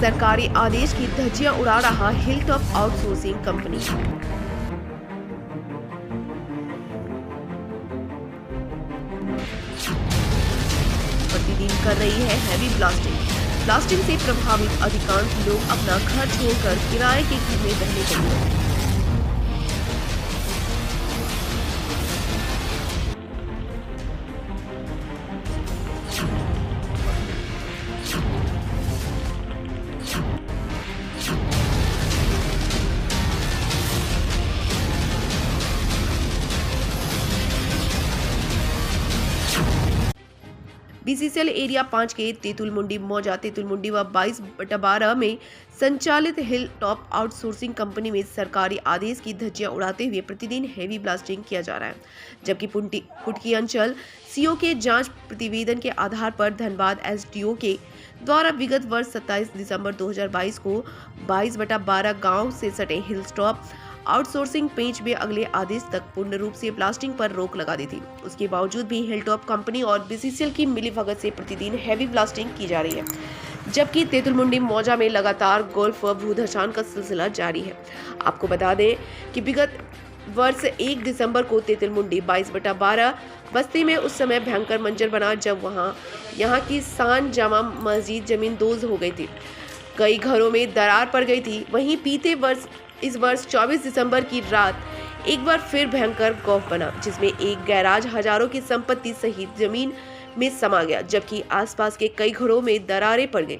सरकारी आदेश की धज्जियां उड़ा रहा हिलटॉप आउटसोर्सिंग कंपनी। प्रतिदिन कर रही है हैवी ब्लास्टिंग। ब्लास्टिंग से प्रभावित अधिकांश लोग अपना घर छोड़कर किराए के घर में रहने लगे। बीसीसीएल एरिया 5 के तेतुलमुंडी मौजा तेतुलमुंडी व 22/12 में संचालित हिल टॉप आउटसोर्सिंग कंपनी में सरकारी आदेश की धज्जियां उड़ाते हुए प्रतिदिन हैवी ब्लास्टिंग किया जा रहा है, जबकि पुटकी अंचल सीओ के जांच प्रतिवेदन के आधार पर धनबाद एसडीओ के द्वारा विगत वर्ष 27 दिसंबर 2022 को 22/12 गांव से सटे हिल टॉप आउटसोर्सिंग पेज में अगले आदेश तक पूर्ण रूप से ब्लास्टिंग पर रोक लगा दी थी। उसके बावजूद भी हिलटॉप कंपनी और बीसीसीएल की मिलीभगत से प्रतिदिन हैवी ब्लास्टिंग की जा रही है, जबकि तेतुलमुंडी मौजा में लगातार गोल्फ व भूधसान का सिलसिला जारी है। आपको बता दें कि विगत वर्ष 1 दिसंबर को तेतुलमुंडी 22/12 बस्ती में उस समय भयंकर मंजर बना जब यहाँ की सान जामा मस्जिद जमींदोज हो गई थी। कई घरों में दरार पड़ गई थी। वहीं इस वर्ष 24 दिसंबर की रात एक बार फिर भयंकर खौफ बना, जिसमें एक गैराज हजारों की संपत्ति सहित जमीन में समा गया, जबकि आसपास के कई घरों में दरारें पड़ गईं।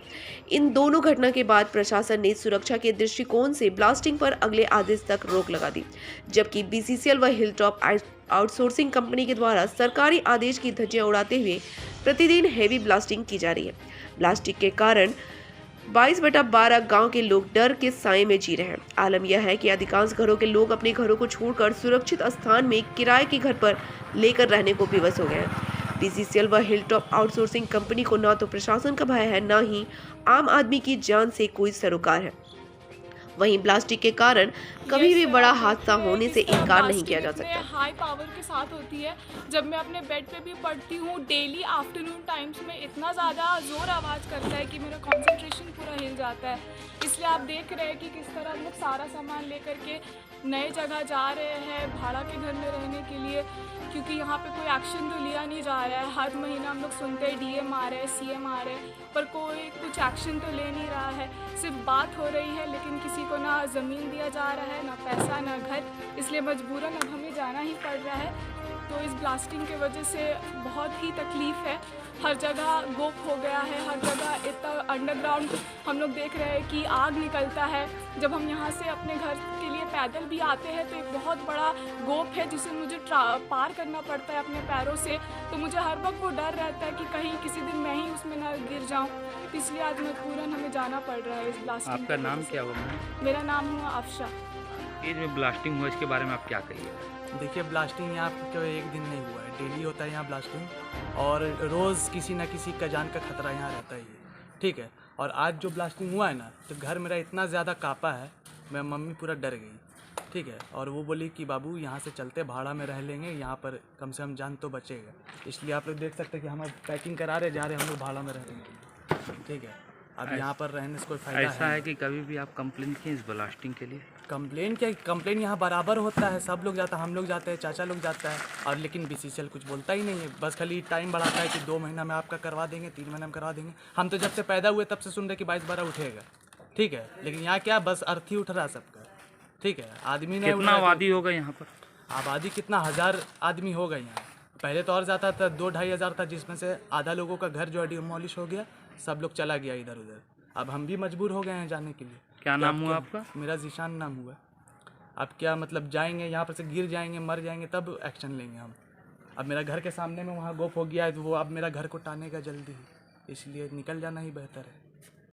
इन दोनों घटना के बाद प्रशासन ने सुरक्षा के दृष्टिकोण से ब्लास्टिंग पर अगले आदेश तक रोक लगा दी, जबकि बीसीसीएल व हिलटॉप आउटसोर्सिंग कंपनी के द्वारा सरकारी आदेश की धज्जियां उड़ाते हुए प्रतिदिन हैवी ब्लास्टिंग की जा रही है। ब्लास्टिंग के कारण 22/12 गांव के लोग डर के साए में जी रहे हैं। आलम यह है कि अधिकांश घरों के लोग अपने घरों को छोड़कर सुरक्षित स्थान में किराए के घर पर लेकर रहने को विवश हो गए हैं। बीसीसीएल व हिलटॉप आउटसोर्सिंग कंपनी को न तो प्रशासन का भय है, न ही आम आदमी की जान से कोई सरोकार है। वहीं ब्लास्टिंग के कारण कभी भी बड़ा हादसा होने से इनकार नहीं किया जा सकता। हाई पावर के साथ होती है। जब मैं अपने बेड पे भी पढ़ती हूँ, डेली आफ्टरनून टाइम्स में इतना ज़्यादा ज़ोर आवाज़ करता है कि मेरा कंसंट्रेशन पूरा हिल जाता है। इसलिए आप देख रहे हैं कि किस तरह हम लोग सारा सामान लेकर के नए जगह जा रहे हैं भाड़ा के घर में रहने के लिए, क्योंकि यहाँ पे कोई एक्शन तो लिया नहीं जा रहा है। हर महीना हम लोग सुनते हैं डीएम आ रहे हैं, सीएम आ रहे हैं, पर कोई कुछ एक्शन तो ले नहीं रहा है। सिर्फ बात हो रही है, लेकिन किसी को ना ज़मीन दिया जा रहा है, ना पैसा, ना घर। इसलिए मजबूरन अब हमें जाना ही पड़ रहा है। तो इस ब्लास्टिंग के वजह से बहुत ही तकलीफ़ है। हर जगह गोप हो गया है, हर जगह इतना अंडरग्राउंड हम लोग देख रहे हैं कि आग निकलता है। जब हम यहाँ से अपने घर के लिए पैदल भी आते हैं तो एक बहुत बड़ा गोप है जिसे मुझे पार करना पड़ता है अपने पैरों से। तो मुझे हर वक्त वो डर रहता है कि कहीं किसी दिन मैं ही उसमें ना गिर जाऊँ। तो इसलिए आज मजबूरन हमें जाना पड़ रहा है इस ब्लास्टिंग। आपका नाम क्या हुआ? मेरा नाम हुआ अफशा। ये जो ब्लास्टिंग हुआ इसके बारे में आप क्या कहिए? देखिए, ब्लास्टिंग यहाँ पर एक दिन नहीं हुआ है, डेली होता है यहाँ ब्लास्टिंग, और रोज़ किसी ना किसी का जान का खतरा यहाँ रहता ही है। ठीक है, और आज जो ब्लास्टिंग हुआ है ना, तो घर मेरा इतना ज़्यादा काँपा है, मैं मम्मी पूरा डर गई। ठीक है, और वो बोली कि बाबू यहाँ से चलते भाड़ा में रह लेंगे, यहाँ पर कम से कम जान तो बचेगा। इसलिए आप लोग देख सकते हैं कि हम अब पैकिंग करा रहे जा रहे हैं, हम लोग भाड़ा में रह लेंगे। ठीक है, अब यहाँ पर रहने से कोई फ़ायदा ऐसा है कि कभी भी आप कंप्लेन किए इस ब्लास्टिंग के लिए? कंप्लेन यहाँ बराबर होता है, सब लोग जाता है, हम लोग जाते हैं, चाचा लोग जाता है, और लेकिन बीसीसीएल कुछ बोलता ही नहीं है। बस खाली टाइम बढ़ाता है कि 2 महीना में आपका करवा देंगे, 3 महीना में करवा देंगे। हम तो जब से पैदा हुए तब से सुन रहे कि 22/12 उठेगा। ठीक है, लेकिन यहाँ क्या बस अर्थ ही उठ रहा है सबका। ठीक है, आदमी ने कितना आबादी होगा यहाँ पर? आबादी कितना 1000 आदमी होगा यहाँ। पहले तो और ज़्यादा था, 2-2.5 हज़ार था, जिसमें से आधा लोगों का घर जो है डिमोलिश हो गया, सब लोग चला गया इधर उधर। अब हम भी मजबूर हो गए हैं जाने के लिए। क्या नाम हुआ आपका? मेरा ज़ीशान नाम हुआ। अब क्या मतलब जाएंगे यहाँ पर से, गिर जाएंगे, मर जाएंगे, तब एक्शन लेंगे हम। अब मेरा घर के सामने में वहाँ गोप हो गया है, तो वो अब मेरा घर को टानेगा जल्दी, इसलिए निकल जाना ही बेहतर है।